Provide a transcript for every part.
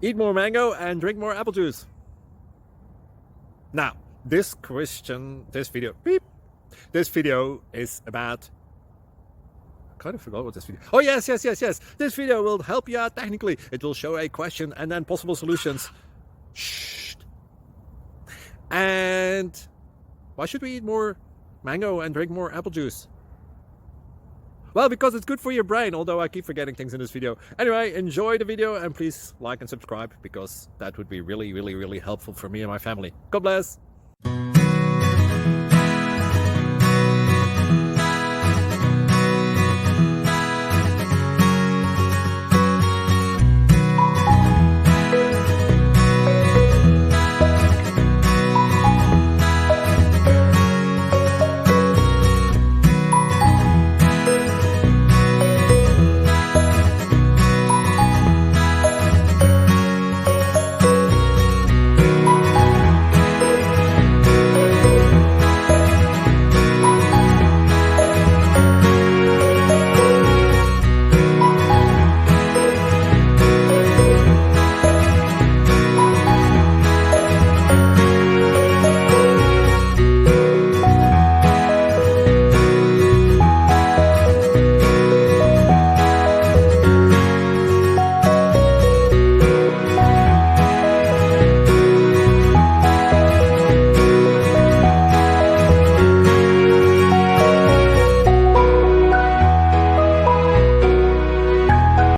eat more mango and drink more apple juice. Now, this video is about, I kind of forgot what this video. Oh, yes. This video will help you out technically. It will show a question and then possible solutions. Shh. And why should we eat more mango and drink more apple juice? Well, because it's good for your brain, although I keep forgetting things in this video. Anyway, enjoy the video and please like and subscribe, because that would be really helpful for me and my family. God bless.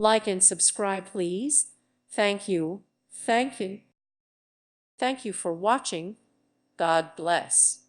Like and subscribe, please. Thank you. Thank you for watching. God bless.